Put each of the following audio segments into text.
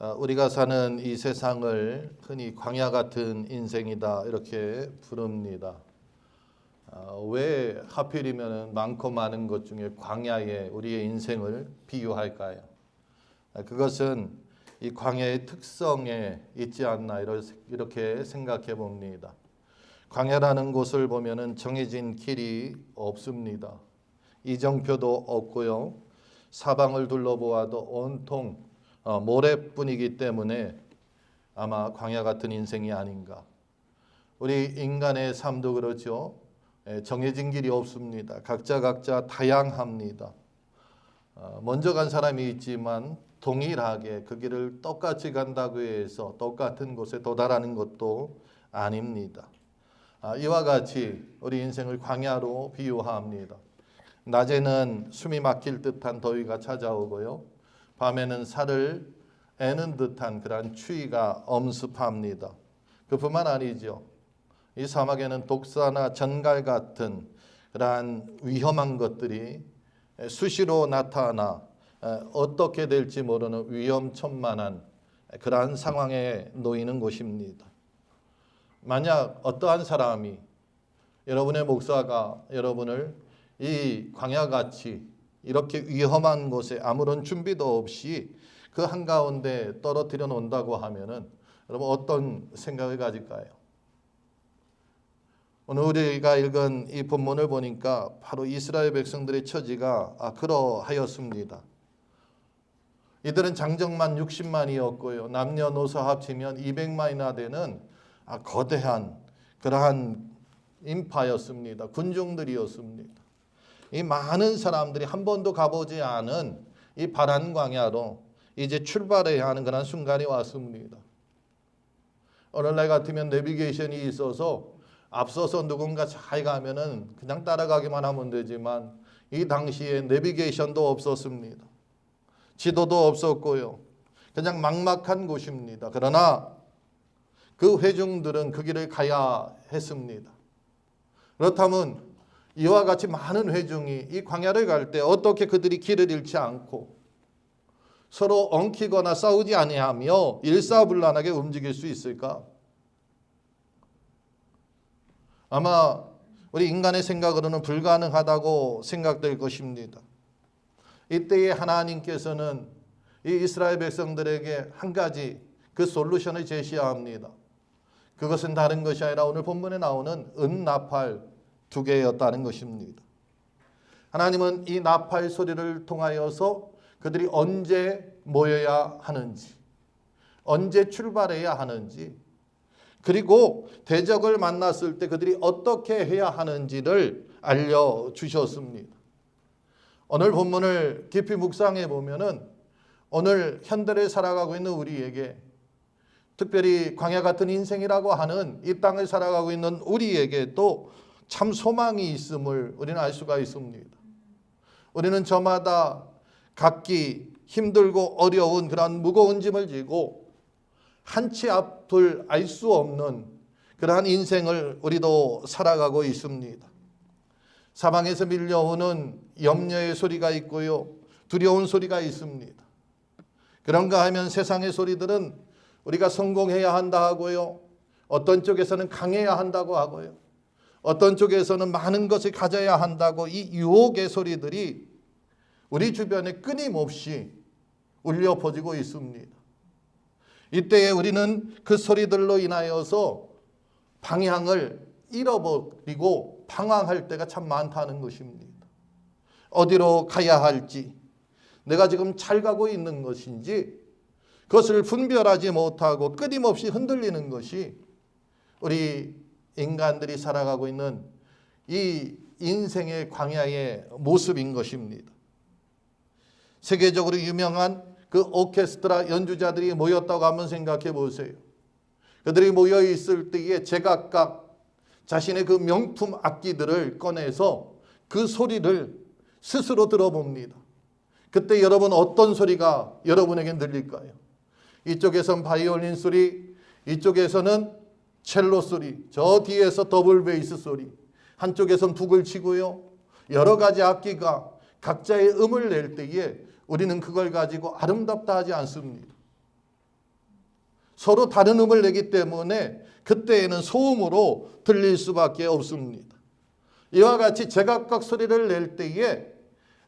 우리가 사는 이 세상을 흔히 광야 같은 인생이다 이렇게 부릅니다. 왜 하필이면 많고 많은 것 중에 광야에 우리의 인생을 비유할까요? 그것은 이 광야의 특성에 있지 않나 이렇게 생각해 봅니다. 광야라는 곳을 보면은 정해진 길이 없습니다. 이정표도 없고요. 사방을 둘러보아도 온통 모래뿐이기 때문에 아마 광야 같은 인생이 아닌가. 우리 인간의 삶도 그렇죠. 정해진 길이 없습니다. 각자 다양합니다. 먼저 간 사람이 있지만 동일하게 그 길을 똑같이 간다고 해서 똑같은 곳에 도달하는 것도 아닙니다. 이와 같이 우리 인생을 광야로 비유합니다. 낮에는 숨이 막힐 듯한 더위가 찾아오고요. 밤에는 살을 애는 듯한 그러한 추위가 엄습합니다. 그뿐만 아니죠. 이 사막에는 독사나 전갈 같은 그러한 위험한 것들이 수시로 나타나 어떻게 될지 모르는 위험천만한 그러한 상황에 놓이는 곳입니다. 만약 어떠한 사람이 여러분의 목사가 여러분을 이 광야같이 이렇게 위험한 곳에 아무런 준비도 없이 그 한가운데 떨어뜨려 놓는다고 하면은 여러분 어떤 생각을 가질까요? 오늘 우리가 읽은 이 본문을 보니까 바로 이스라엘 백성들의 처지가 그러하였습니다. 이들은 장정만 60만이었고요. 남녀노소 합치면 200만이나 되는 거대한 그러한 인파였습니다. 군중들이었습니다. 이 많은 사람들이 한 번도 가보지 않은 이 파란 광야로 이제 출발해야 하는 그런 순간이 왔습니다. 오늘날 같으면 내비게이션이 있어서 앞서서 누군가 잘 가면은 그냥 따라가기만 하면 되지만 이 당시에 내비게이션도 없었습니다. 지도도 없었고요. 그냥 막막한 곳입니다. 그러나 그 회중들은 그 길을 가야 했습니다. 그렇다면 이와 같이 많은 회중이 이 광야를 갈 때 어떻게 그들이 길을 잃지 않고 서로 엉키거나 싸우지 아니하며 일사불란하게 움직일 수 있을까? 아마 우리 인간의 생각으로는 불가능하다고 생각될 것입니다. 이때에 하나님께서는 이 이스라엘 백성들에게 한 가지 그 솔루션을 제시합니다. 그것은 다른 것이 아니라 오늘 본문에 나오는 은나팔 2개였다는 것입니다. 하나님은 이 나팔 소리를 통하여서 그들이 언제 모여야 하는지, 언제 출발해야 하는지, 그리고 대적을 만났을 때 그들이 어떻게 해야 하는지를 알려주셨습니다. 오늘 본문을 깊이 묵상해 보면은 오늘 현대를 살아가고 있는 우리에게, 특별히 광야 같은 인생이라고 하는 이 땅을 살아가고 있는 우리에게도 참 소망이 있음을 우리는 알 수가 있습니다. 우리는 저마다 각기 힘들고 어려운 그러한 무거운 짐을 지고 한치 앞을 알 수 없는 그러한 인생을 우리도 살아가고 있습니다. 사방에서 밀려오는 염려의 소리가 있고요. 두려운 소리가 있습니다. 그런가 하면 세상의 소리들은 우리가 성공해야 한다 하고요. 어떤 쪽에서는 강해야 한다고 하고요. 어떤 쪽에서는 많은 것을 가져야 한다고 이 유혹의 소리들이 우리 주변에 끊임없이 울려 퍼지고 있습니다. 이때에 우리는 그 소리들로 인하여서 방향을 잃어버리고 방황할 때가 참 많다는 것입니다. 어디로 가야 할지, 내가 지금 잘 가고 있는 것인지 그것을 분별하지 못하고 끊임없이 흔들리는 것이 우리 인간들이 살아가고 있는 이 인생의 광야의 모습인 것입니다. 세계적으로 유명한 그 오케스트라 연주자들이 모였다고 한번 생각해 보세요. 그들이 모여 있을 때에 제각각 자신의 그 명품 악기들을 꺼내서 그 소리를 스스로 들어봅니다. 그때 여러분 어떤 소리가 여러분에게 들릴까요? 이쪽에서는 바이올린 소리, 이쪽에서는 첼로 소리, 저 뒤에서 더블 베이스 소리, 한쪽에선 북을 치고요. 여러 가지 악기가 각자의 음을 낼 때에 우리는 그걸 가지고 아름답다 하지 않습니다. 서로 다른 음을 내기 때문에 그때에는 소음으로 들릴 수밖에 없습니다. 이와 같이 제각각 소리를 낼 때에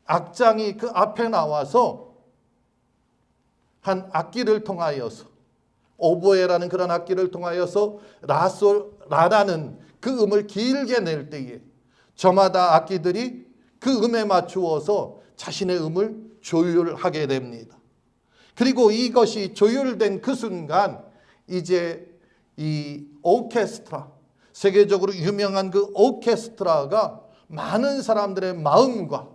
악장이 그 앞에 나와서 한 악기를 통하여서, 오보에라는 그런 악기를 통하여서 라라는 그 음을 길게 낼 때에 저마다 악기들이 그 음에 맞추어서 자신의 음을 조율하게 됩니다. 그리고 이것이 조율된 그 순간 이제 이 오케스트라, 세계적으로 유명한 그 오케스트라가 많은 사람들의 마음과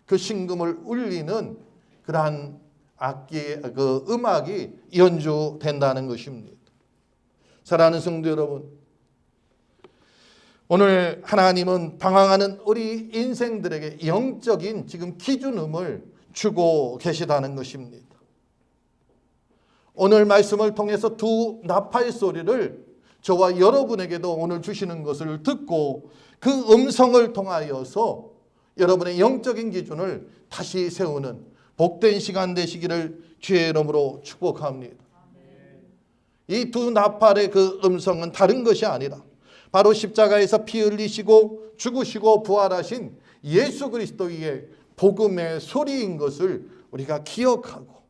그 심금을 울리는 그러한 악기의 그 음악이 연주된다는 것입니다. 사랑하는 성도 여러분, 오늘 하나님은 방황하는 우리 인생들에게 영적인 지금 기준음을 주고 계시다는 것입니다. 오늘 말씀을 통해서 두 나팔 소리를 저와 여러분에게도 오늘 주시는 것을 듣고 그 음성을 통하여서 여러분의 영적인 기준을 다시 세우는 복된 시간 되시기를 주의 이름으로 축복합니다. 이 두 나팔의 그 음성은 다른 것이 아니라 바로 십자가에서 피 흘리시고 죽으시고 부활하신 예수 그리스도의 복음의 소리인 것을 우리가 기억하고,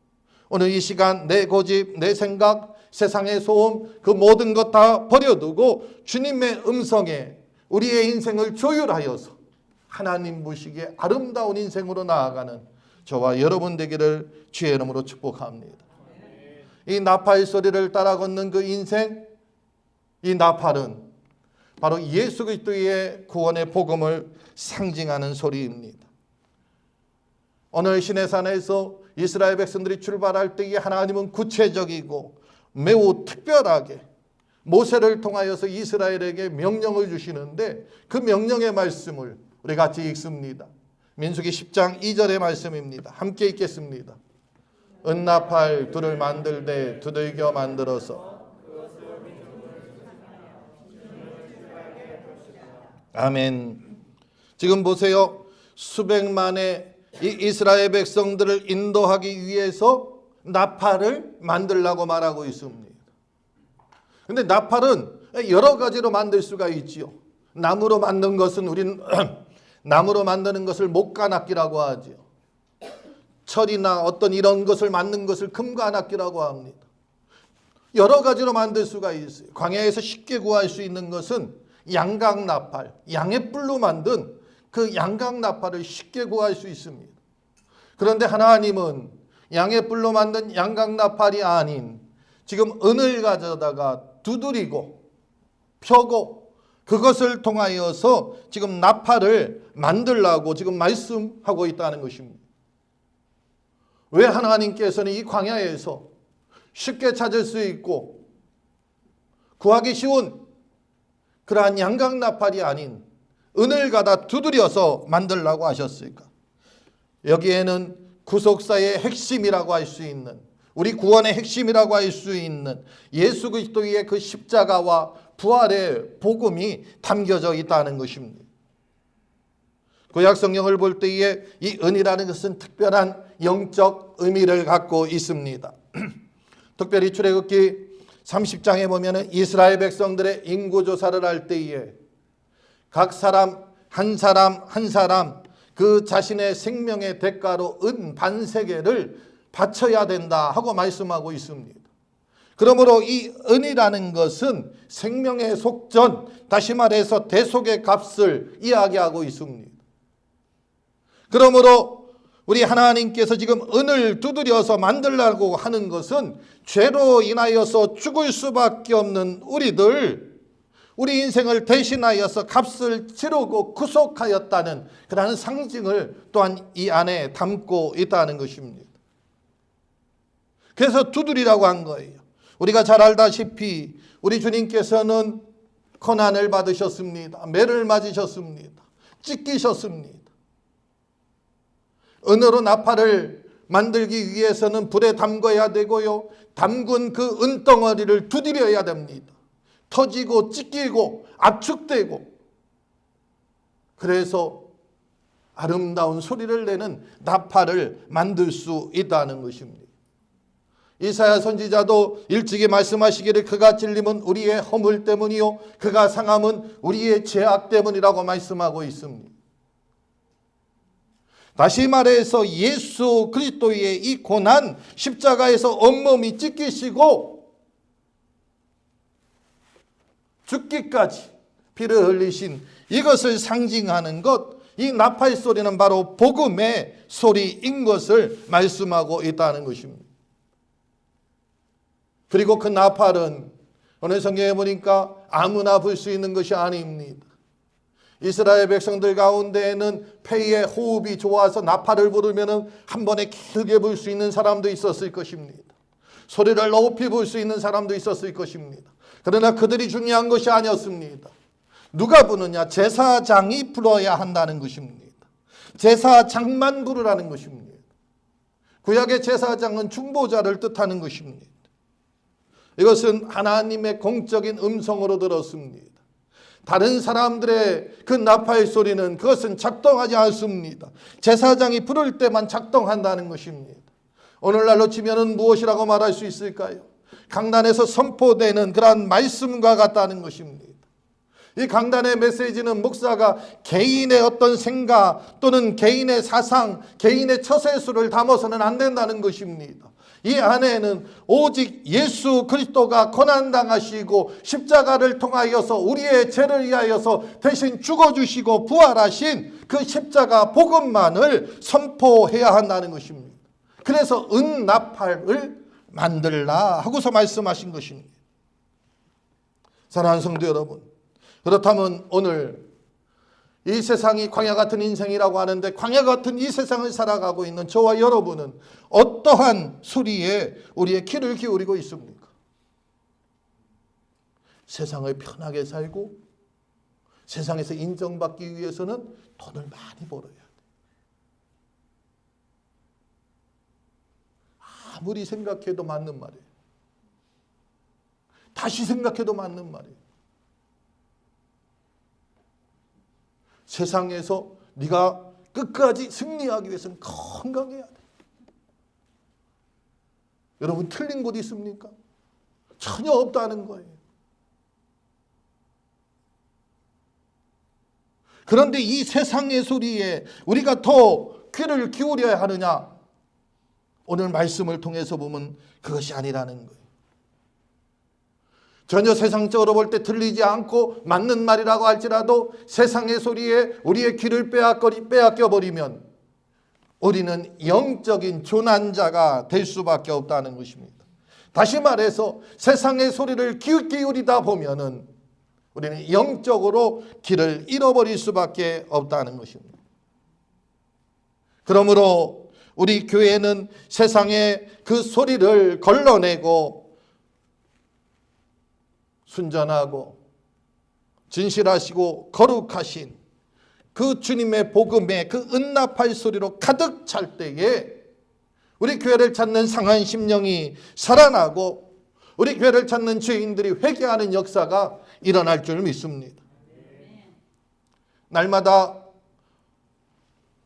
오늘 이 시간 내 고집, 내 생각, 세상의 소음, 그 모든 것 다 버려두고 주님의 음성에 우리의 인생을 조율하여서 하나님 보시기에 아름다운 인생으로 나아가는 저와 여러분 되기를 주의 이름으로 축복합니다. 이 나팔 소리를 따라 걷는 그 인생, 이 나팔은 바로 예수 그리스도의 구원의 복음을 상징하는 소리입니다. 오늘 시내산에서 이스라엘 백성들이 출발할 때에 하나님은 구체적이고 매우 특별하게 모세를 통하여서 이스라엘에게 명령을 주시는데 그 명령의 말씀을 우리 같이 읽습니다. 민수기 10장 2절의 말씀입니다. 함께 읽겠습니다. 은나팔 둘을 만들되 두들겨 만들어서. 아멘. 지금 보세요. 수백만의 이 이스라엘 백성들을 인도하기 위해서 나팔을 만들라고 말하고 있습니다. 그런데 나팔은 여러 가지로 만들 수가 있지요. 나무로 만든 것은 우리는 나무로 만드는 것을 목관악기라고 하지요. 철이나 어떤 이런 것을 만든 것을 금관악기라고 합니다. 여러 가지로 만들 수가 있어요. 광야에서 쉽게 구할 수 있는 것은 양각나팔, 양의 뿔로 만든 그 양각나팔을 쉽게 구할 수 있습니다. 그런데 하나님은 양의 뿔로 만든 양각나팔이 아닌 지금 은을 가져다가 두드리고 펴고 그것을 통하여서 지금 나팔을 만들라고 지금 말씀하고 있다는 것입니다. 왜 하나님께서는 이 광야에서 쉽게 찾을 수 있고 구하기 쉬운 그러한 양각나팔이 아닌 은을 가다 두드려서 만들라고 하셨을까? 여기에는 구속사의 핵심이라고 할 수 있는, 우리 구원의 핵심이라고 할 수 있는 예수 그리스도의 그 십자가와 부활의 복음이 담겨져 있다는 것입니다. 구약 성경을 볼 때에 이 은이라는 것은 특별한 영적 의미를 갖고 있습니다. 특별히 출애굽기 30장에 보면 이스라엘 백성들의 인구조사를 할 때에 각 사람 한 사람 그 자신의 생명의 대가로 은 반세겔을 바쳐야 된다 하고 말씀하고 있습니다. 그러므로 이 은이라는 것은 생명의 속전, 다시 말해서 대속의 값을 이야기하고 있습니다. 그러므로 우리 하나님께서 지금 은을 두드려서 만들라고 하는 것은 죄로 인하여서 죽을 수밖에 없는 우리 인생을 대신하여서 값을 치르고 구속하였다는 그러한 상징을 또한 이 안에 담고 있다는 것입니다. 그래서 두드리라고 한 거예요. 우리가 잘 알다시피 우리 주님께서는 고난을 받으셨습니다. 매를 맞으셨습니다. 찢기셨습니다. 은으로 나팔을 만들기 위해서는 불에 담궈야 되고요. 담근 그 은덩어리를 두드려야 됩니다. 터지고 찢기고 압축되고, 그래서 아름다운 소리를 내는 나팔을 만들 수 있다는 것입니다. 이사야 선지자도 일찍이 말씀하시기를 그가 찔림은 우리의 허물 때문이요 그가 상함은 우리의 죄악 때문이라고 말씀하고 있습니다. 다시 말해서 예수 그리스도의 이 고난, 십자가에서 온몸이 찢기시고 죽기까지 피를 흘리신 이것을 상징하는 것, 이 나팔 소리는 바로 복음의 소리인 것을 말씀하고 있다는 것입니다. 그리고 그 나팔은 오늘 성경에 보니까 아무나 불 수 있는 것이 아닙니다. 이스라엘 백성들 가운데에는 폐의 호흡이 좋아서 나팔을 부르면 한 번에 길게 불 수 있는 사람도 있었을 것입니다. 소리를 높이 불 수 있는 사람도 있었을 것입니다. 그러나 그들이 중요한 것이 아니었습니다. 누가 부느냐? 제사장이 불어야 한다는 것입니다. 제사장만 부르라는 것입니다. 구약의 제사장은 중보자를 뜻하는 것입니다. 이것은 하나님의 공적인 음성으로 들었습니다. 다른 사람들의 그 나팔 소리는 그것은 작동하지 않습니다. 제사장이 부를 때만 작동한다는 것입니다. 오늘날로 치면은 무엇이라고 말할 수 있을까요? 강단에서 선포되는 그러한 말씀과 같다는 것입니다. 이 강단의 메시지는 목사가 개인의 어떤 생각 또는 개인의 사상, 개인의 처세술을 담아서는 안 된다는 것입니다. 이 안에는 오직 예수 그리스도가 고난당하시고 십자가를 통하여서 우리의 죄를 위하여서 대신 죽어주시고 부활하신 그 십자가 복음만을 선포해야 한다는 것입니다. 그래서 은나팔을 만들라 하고서 말씀하신 것입니다. 사랑하는 성도 여러분, 그렇다면 오늘 이 세상이 광야 같은 인생이라고 하는데 광야 같은 이 세상을 살아가고 있는 저와 여러분은 어떠한 소리에 우리의 귀를 기울이고 있습니까? 세상을 편하게 살고 세상에서 인정받기 위해서는 돈을 많이 벌어야 돼. 아무리 생각해도 맞는 말이에요. 다시 생각해도 맞는 말이에요. 세상에서 네가 끝까지 승리하기 위해서는 건강해야 돼. 여러분 틀린 곳 있습니까? 전혀 없다는 거예요. 그런데 이 세상의 소리에 우리가 더 귀를 기울여야 하느냐? 오늘 말씀을 통해서 보면 그것이 아니라는 거예요. 전혀 세상적으로 볼 때 들리지 않고 맞는 말이라고 할지라도 세상의 소리에 우리의 귀를 빼앗겨버리면 우리는 영적인 조난자가 될 수밖에 없다는 것입니다. 다시 말해서 세상의 소리를 기울이다 보면은 우리는 영적으로 길을 잃어버릴 수밖에 없다는 것입니다. 그러므로 우리 교회는 세상의 그 소리를 걸러내고 순전하고 진실하시고 거룩하신 그 주님의 복음의 그 은나팔 소리로 가득 찰 때에 우리 교회를 찾는 상한 심령이 살아나고 우리 교회를 찾는 죄인들이 회개하는 역사가 일어날 줄 믿습니다. 날마다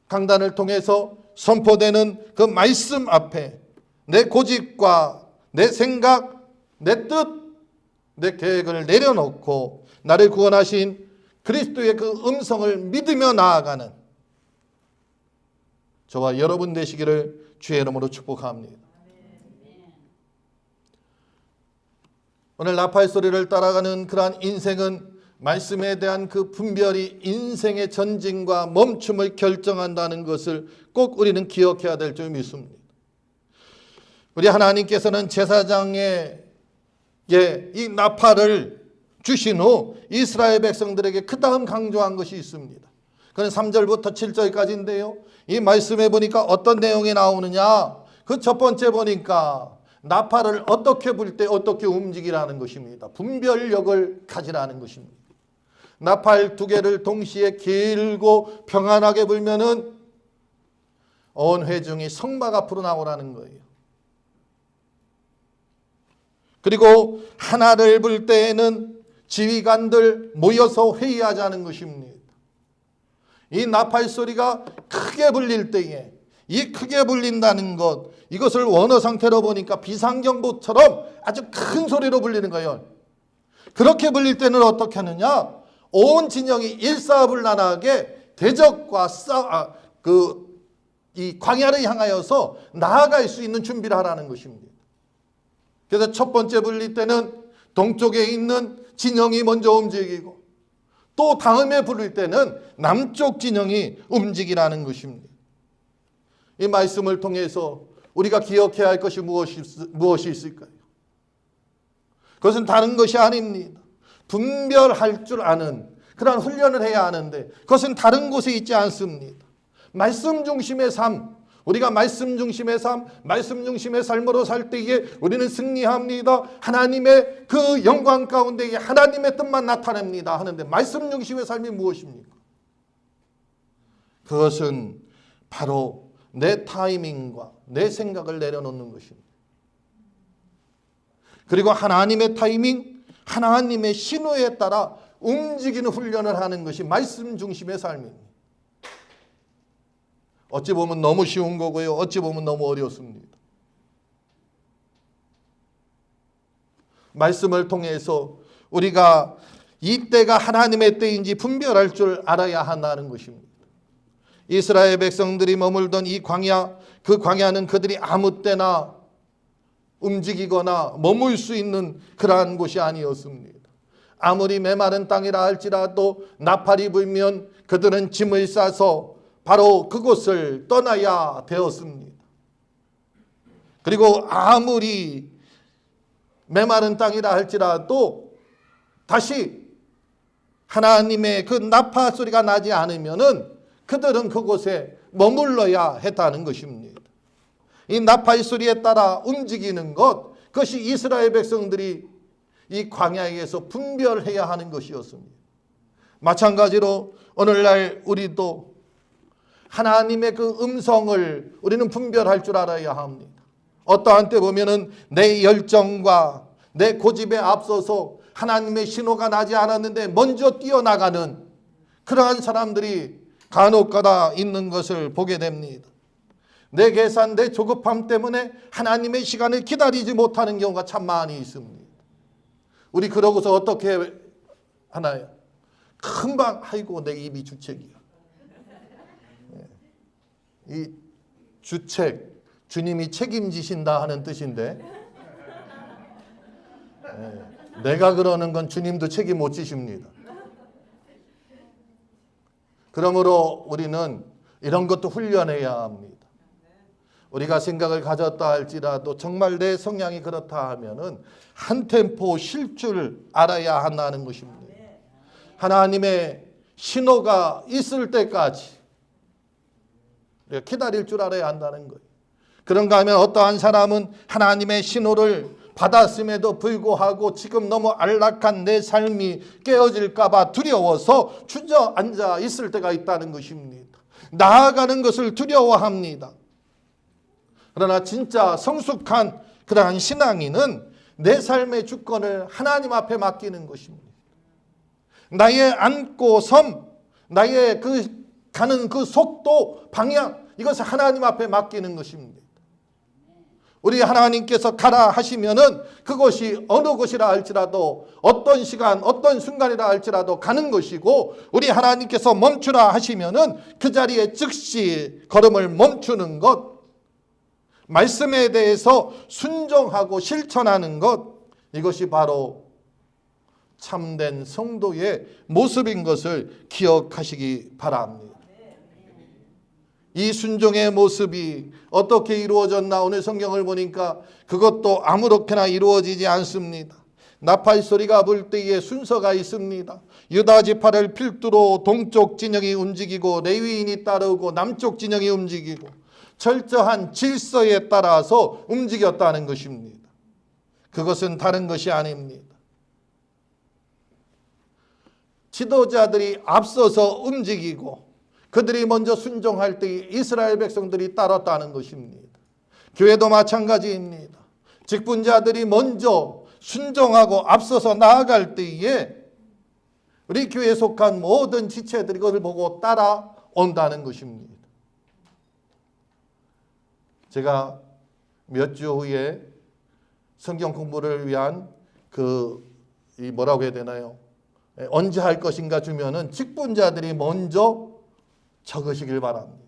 강단을 통해서 선포되는 그 말씀 앞에 내 고집과 내 생각, 내 뜻, 내 계획을 내려놓고 나를 구원하신 그리스도의 그 음성을 믿으며 나아가는 저와 여러분 되시기를 주의 이름으로 축복합니다. 오늘 나팔 소리를 따라가는 그러한 인생은 말씀에 대한 그 분별이 인생의 전진과 멈춤을 결정한다는 것을 꼭 우리는 기억해야 될 줄 믿습니다. 우리 하나님께서는 제사장의 이 나팔을 주신 후 이스라엘 백성들에게 그 다음 강조한 것이 있습니다. 그건 3절부터 7절까지인데요. 이 말씀에 보니까 어떤 내용이 나오느냐. 그 첫 번째 보니까 나팔을 어떻게 불 때 어떻게 움직이라는 것입니다. 분별력을 가지라는 것입니다. 나팔 두 개를 동시에 길고 평안하게 불면은 온 회중이 성막 앞으로 나오라는 거예요. 그리고 하나를 불 때에는 지휘관들 모여서 회의하자는 것입니다. 이 나팔 소리가 크게 불릴 때에 이 크게 불린다는 것, 이것을 원어 상태로 보니까 비상경보처럼 아주 큰 소리로 불리는 거예요. 그렇게 불릴 때는 어떻게 하느냐? 온 진영이 일사불란하게 대적과 이 광야를 향하여서 나아갈 수 있는 준비를 하라는 것입니다. 그래서 첫 번째 불릴 때는 동쪽에 있는 진영이 먼저 움직이고, 또 다음에 부를 때는 남쪽 진영이 움직이라는 것입니다. 이 말씀을 통해서 우리가 기억해야 할 것이 무엇이 있을까요? 그것은 다른 것이 아닙니다. 분별할 줄 아는 그런 훈련을 해야 하는데, 그것은 다른 곳에 있지 않습니다. 말씀 중심의 삶, 우리가 말씀 중심의 삶, 말씀 중심의 삶으로 살 때에 우리는 승리합니다. 하나님의 그 영광 가운데 하나님의 뜻만 나타냅니다 하는데, 말씀 중심의 삶이 무엇입니까? 그것은 바로 내 타이밍과 내 생각을 내려놓는 것입니다. 그리고 하나님의 타이밍, 하나님의 신호에 따라 움직이는 훈련을 하는 것이 말씀 중심의 삶입니다. 어찌 보면 너무 쉬운 거고요, 어찌 보면 너무 어렵습니다. 말씀을 통해서 우리가 이 때가 하나님의 때인지 분별할 줄 알아야 한다는 것입니다. 이스라엘 백성들이 머물던 이 광야, 그 광야는 그들이 아무 때나 움직이거나 머물 수 있는 그러한 곳이 아니었습니다. 아무리 메마른 땅이라 할지라도 나팔이 불면 그들은 짐을 싸서 바로 그곳을 떠나야 되었습니다. 그리고 아무리 메마른 땅이라 할지라도 다시 하나님의 그 나팔 소리가 나지 않으면은 그들은 그곳에 머물러야 했다는 것입니다. 이 나팔 소리에 따라 움직이는 것, 그것이 이스라엘 백성들이 이 광야에서 분별해야 하는 것이었습니다. 마찬가지로 오늘날 우리도 하나님의 그 음성을 우리는 분별할 줄 알아야 합니다. 어떠한 때 보면은 내 열정과 내 고집에 앞서서 하나님의 신호가 나지 않았는데 먼저 뛰어나가는 그러한 사람들이 간혹가다 있는 것을 보게 됩니다. 내 계산, 내 조급함 때문에 하나님의 시간을 기다리지 못하는 경우가 참 많이 있습니다. 우리 그러고서 어떻게 하나요? 금방 아이고 내 입이 주책이야. 이 주책, 주님이 책임지신다 하는 뜻인데, 내가 그러는 건 주님도 책임 못 지십니다. 그러므로 우리는 이런 것도 훈련해야 합니다. 우리가 생각을 가졌다 할지라도 정말 내 성향이 그렇다 하면은 한 템포 쉴 줄 알아야 한다는 것입니다. 하나님의 신호가 있을 때까지 우리가 기다릴 줄 알아야 한다는 거예요. 그런가 하면 어떠한 사람은 하나님의 신호를 받았음에도 불구하고 지금 너무 안락한 내 삶이 깨어질까 봐 두려워서 주저앉아 있을 때가 있다는 것입니다. 나아가는 것을 두려워합니다. 그러나 진짜 성숙한 그러한 신앙인은 내 삶의 주권을 하나님 앞에 맡기는 것입니다. 나의 앉고 섬, 나의 그 가는 그 속도, 방향, 이것을 하나님 앞에 맡기는 것입니다. 우리 하나님께서 가라 하시면은 그것이 어느 곳이라 할지라도 어떤 시간, 어떤 순간이라 할지라도 가는 것이고, 우리 하나님께서 멈추라 하시면은 그 자리에 즉시 걸음을 멈추는 것, 말씀에 대해서 순종하고 실천하는 것, 이것이 바로 참된 성도의 모습인 것을 기억하시기 바랍니다. 이 순종의 모습이 어떻게 이루어졌나 오늘 성경을 보니까 그것도 아무렇게나 이루어지지 않습니다. 나팔 소리가 불 때에 순서가 있습니다. 유다 지파를 필두로 동쪽 진영이 움직이고 레위인이 따르고 남쪽 진영이 움직이고 철저한 질서에 따라서 움직였다는 것입니다. 그것은 다른 것이 아닙니다. 지도자들이 앞서서 움직이고 그들이 먼저 순종할 때 이스라엘 백성들이 따랐다는 것입니다. 교회도 마찬가지입니다. 직분자들이 먼저 순종하고 앞서서 나아갈 때에 우리 교회에 속한 모든 지체들이 그것을 보고 따라온다는 것입니다. 제가 몇 주 후에 성경 공부를 위한 이 뭐라고 해야 되나요? 언제 할 것인가 주면은 직분자들이 먼저 적으시길 바랍니다.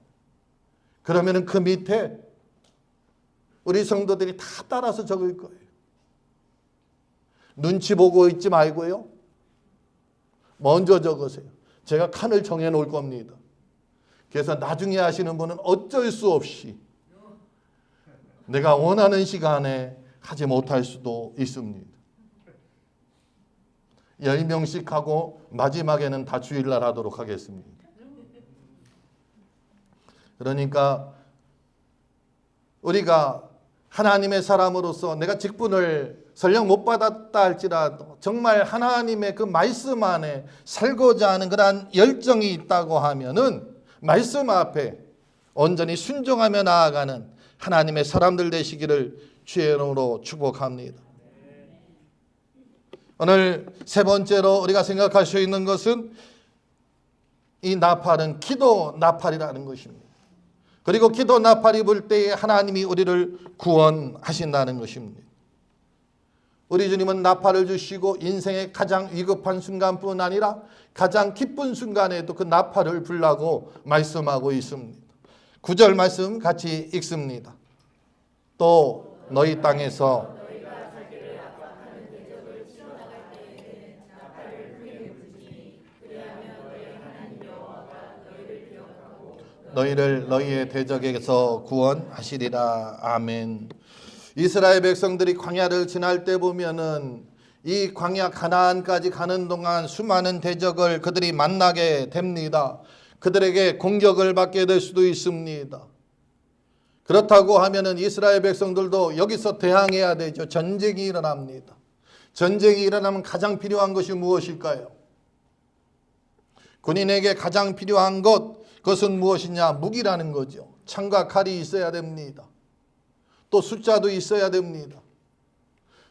그러면은 그 밑에 우리 성도들이 다 따라서 적을 거예요. 눈치 보고 있지 말고요. 먼저 적으세요. 제가 칸을 정해 놓을 겁니다. 그래서 나중에 하시는 분은 어쩔 수 없이 내가 원하는 시간에 하지 못할 수도 있습니다. 10명씩 하고 마지막에는 다 주일날 하도록 하겠습니다. 그러니까 우리가 하나님의 사람으로서 내가 직분을 설령 못 받았다 할지라도 정말 하나님의 그 말씀 안에 살고자 하는 그러한 열정이 있다고 하면은 말씀 앞에 온전히 순종하며 나아가는 하나님의 사람들 되시기를 주의 이름으로 축복합니다. 오늘 세 번째로 우리가 생각할 수 있는 것은 이 나팔은 기도 나팔이라는 것입니다. 그리고 기도 나팔이 불 때에 하나님이 우리를 구원하신다는 것입니다. 우리 주님은 나팔을 주시고 인생의 가장 위급한 순간뿐 아니라 가장 기쁜 순간에도 그 나팔을 불라고 말씀하고 있습니다. 9절 말씀 같이 읽습니다. 또 너희 땅에서 너희를 너희의 대적에게서 구원하시리라. 아멘. 이스라엘 백성들이 광야를 지날 때 보면은 이 광야 가나안까지 가는 동안 수많은 대적을 그들이 만나게 됩니다. 그들에게 공격을 받게 될 수도 있습니다. 그렇다고 하면은 이스라엘 백성들도 여기서 대항해야 되죠. 전쟁이 일어납니다. 전쟁이 일어나면 가장 필요한 것이 무엇일까요? 군인에게 가장 필요한 그것은 무엇이냐? 무기라는 거죠. 창과 칼이 있어야 됩니다. 또 숫자도 있어야 됩니다.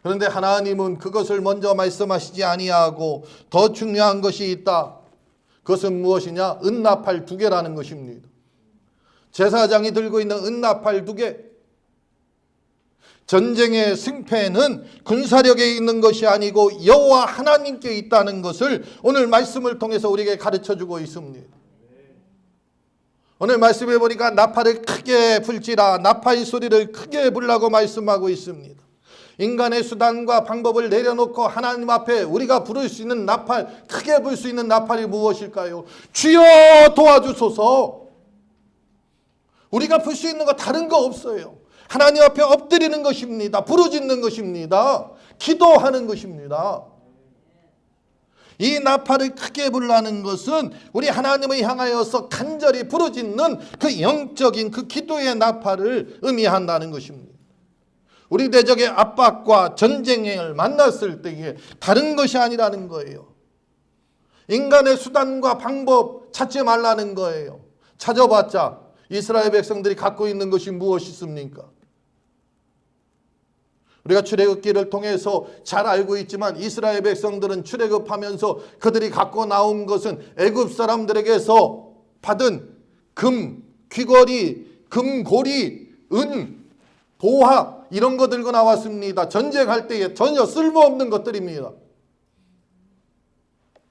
그런데 하나님은 그것을 먼저 말씀하시지 아니하고 더 중요한 것이 있다. 그것은 무엇이냐? 은나팔 2개라는 것입니다. 제사장이 들고 있는 은나팔 2개. 전쟁의 승패는 군사력에 있는 것이 아니고 여호와 하나님께 있다는 것을 오늘 말씀을 통해서 우리에게 가르쳐주고 있습니다. 오늘 말씀해 보니까 나팔을 크게 불지라, 나팔 소리를 크게 불라고 말씀하고 있습니다. 인간의 수단과 방법을 내려놓고 하나님 앞에 우리가 부를 수 있는 나팔, 크게 불 수 있는 나팔이 무엇일까요? 주여 도와주소서. 우리가 불 수 있는 거 다른 거 없어요. 하나님 앞에 엎드리는 것입니다. 부르짖는 것입니다. 기도하는 것입니다. 이 나팔을 크게 불라는 것은 우리 하나님을 향하여서 간절히 부르짖는 그 영적인 그 기도의 나팔을 의미한다는 것입니다. 우리 대적의 압박과 전쟁을 만났을 때에 다른 것이 아니라는 거예요. 인간의 수단과 방법 찾지 말라는 거예요. 찾아봤자 이스라엘 백성들이 갖고 있는 것이 무엇이 있습니까? 우리가 출애굽기를 통해서 잘 알고 있지만 이스라엘 백성들은 출애굽하면서 그들이 갖고 나온 것은 애굽 사람들에게서 받은 금, 귀걸이, 금고리, 은, 보화 이런 거 들고 나왔습니다. 전쟁할 때에 전혀 쓸모없는 것들입니다.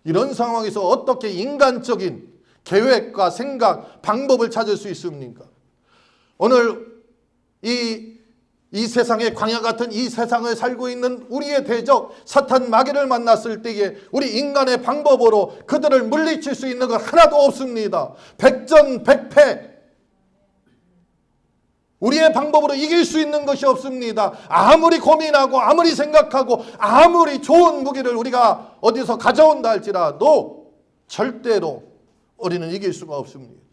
이런 상황에서 어떻게 인간적인 계획과 생각, 방법을 찾을 수 있습니까? 오늘 이 세상의 광야 같은 이 세상을 살고 있는 우리의 대적 사탄 마귀를 만났을 때에 우리 인간의 방법으로 그들을 물리칠 수 있는 것 하나도 없습니다. 백전백패. 우리의 방법으로 이길 수 있는 것이 없습니다. 아무리 고민하고 아무리 생각하고 아무리 좋은 무기를 우리가 어디서 가져온다 할지라도 절대로 우리는 이길 수가 없습니다.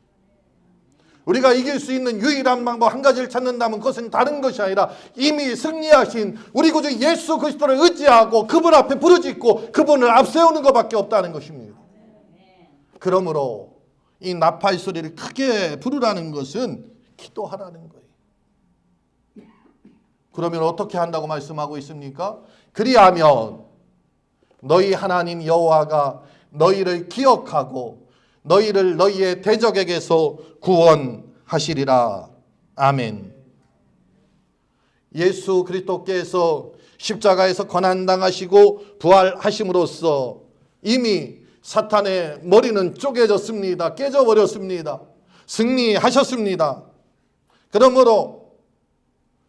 우리가 이길 수 있는 유일한 방법 한 가지를 찾는다면 그것은 다른 것이 아니라 이미 승리하신 우리 구주 예수 그리스도를 의지하고 그분 앞에 부르짖고 그분을 앞세우는 것밖에 없다는 것입니다. 그러므로 이 나팔 소리를 크게 부르라는 것은 기도하라는 거예요. 그러면 어떻게 한다고 말씀하고 있습니까? 그리하면 너희 하나님 여호와가 너희를 기억하고 너희를 너희의 대적에게서 구원하시리라. 아멘. 예수 그리스도께서 십자가에서 고난당하시고 부활하심으로써 이미 사탄의 머리는 쪼개졌습니다. 깨져버렸습니다. 승리하셨습니다. 그러므로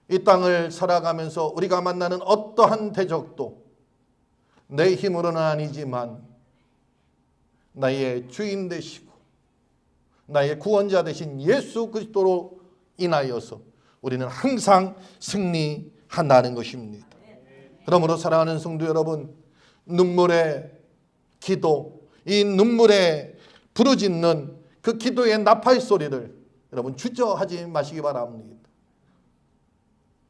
이 땅을 살아가면서 우리가 만나는 어떠한 대적도 내 힘으로는 아니지만 나의 주인 되시고 나의 구원자 되신 예수 그리스도로 인하여서 우리는 항상 승리한다는 것입니다. 그러므로 사랑하는 성도 여러분, 눈물의 기도, 이 눈물에 부르짖는 그 기도의 나팔 소리를 여러분 주저하지 마시기 바랍니다.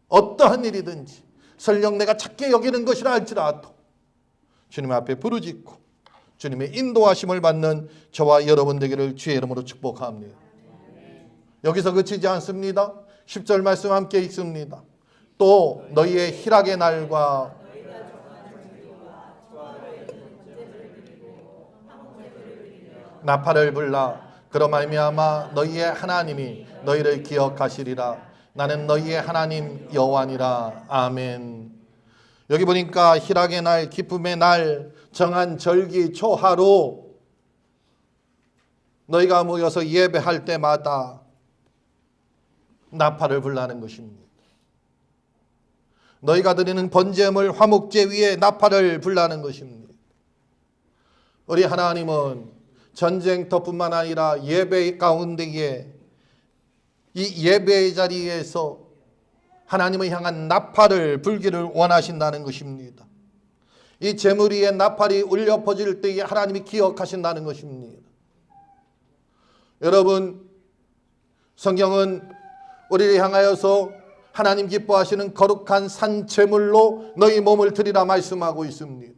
어떠한 일이든지 설령 내가 작게 여기는 것이라 할지라도 주님 앞에 부르짖고 주님의 인도하심을 받는 저와 여러분 되기를 주의 이름으로 축복합니다. 여기서 그치지 않습니다. 10절 말씀 함께 읽습니다. 또 너희의 희락의 날과 나팔을 불라 그로 말미암아 너희의 하나님이 너희를 기억하시리라. 나는 너희의 하나님 여호와니라. 아멘. 여기 보니까 희락의 날, 기쁨의 날, 정한 절기 초하루 너희가 모여서 예배할 때마다 나팔을 불라는 것입니다. 너희가 드리는 번제물 화목제 위에 나팔을 불라는 것입니다. 우리 하나님은 전쟁터뿐만 아니라 예배 가운데에 이 예배의 자리에서 하나님을 향한 나팔을 불기를 원하신다는 것입니다. 이 제물 위에 나팔이 울려 퍼질 때에 하나님이 기억하신다는 것입니다. 여러분, 성경은 우리를 향하여서 하나님 기뻐하시는 거룩한 산 제물로 너희 몸을 드리라 말씀하고 있습니다.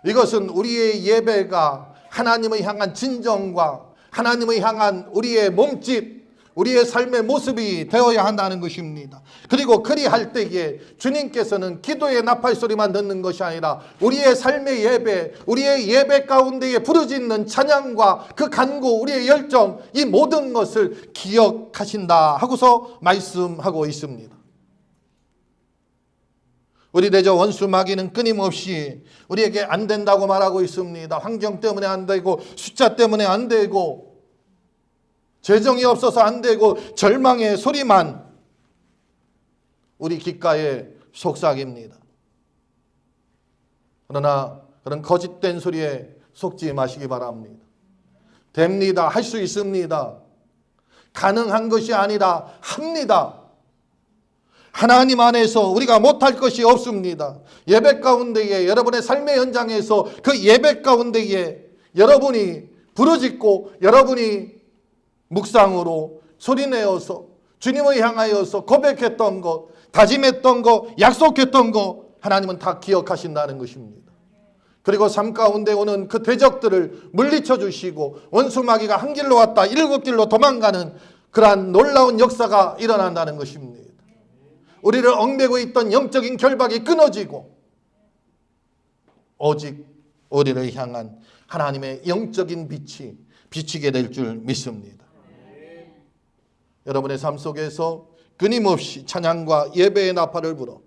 이것은 우리의 예배가 하나님을 향한 진정과 하나님을 향한 우리의 몸짓, 우리의 삶의 모습이 되어야 한다는 것입니다. 그리고 그리할 때에 주님께서는 기도의 나팔 소리만 듣는 것이 아니라 우리의 삶의 예배, 우리의 예배 가운데에 부르짖는 찬양과 그 간구, 우리의 열정, 이 모든 것을 기억하신다 하고서 말씀하고 있습니다. 우리 대저 원수 마귀는 끊임없이 우리에게 안 된다고 말하고 있습니다. 환경 때문에 안 되고 숫자 때문에 안 되고 재정이 없어서 안 되고 절망의 소리만 우리 귓가에 속삭입니다. 그러나 그런 거짓된 소리에 속지 마시기 바랍니다. 됩니다. 할 수 있습니다. 가능한 것이 아니라 합니다. 하나님 안에서 우리가 못할 것이 없습니다. 예배 가운데에 여러분의 삶의 현장에서 그 예배 가운데에 여러분이 부르짖고 여러분이 묵상으로 소리내어서 주님을 향하여서 고백했던 것, 다짐했던 것, 약속했던 것 하나님은 다 기억하신다는 것입니다. 그리고 삶 가운데 오는 그 대적들을 물리쳐 주시고 원수 마귀가 한 길로 왔다 7길로 도망가는 그러한 놀라운 역사가 일어난다는 것입니다. 우리를 얽매고 있던 영적인 결박이 끊어지고 오직 우리를 향한 하나님의 영적인 빛이 비치게 될 줄 믿습니다. 여러분의 삶 속에서 끊임없이 찬양과 예배의 나팔을 불어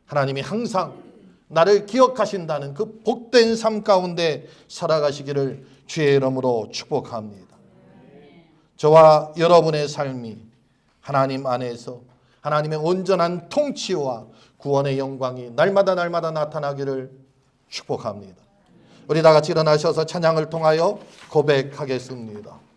하나님이 항상 나를 기억하신다는 그 복된 삶 가운데 살아가시기를 주의 이름으로 축복합니다. 저와 여러분의 삶이 하나님 안에서 하나님의 온전한 통치와 구원의 영광이 날마다 나타나기를 축복합니다. 우리 다 같이 일어나셔서 찬양을 통하여 고백하겠습니다.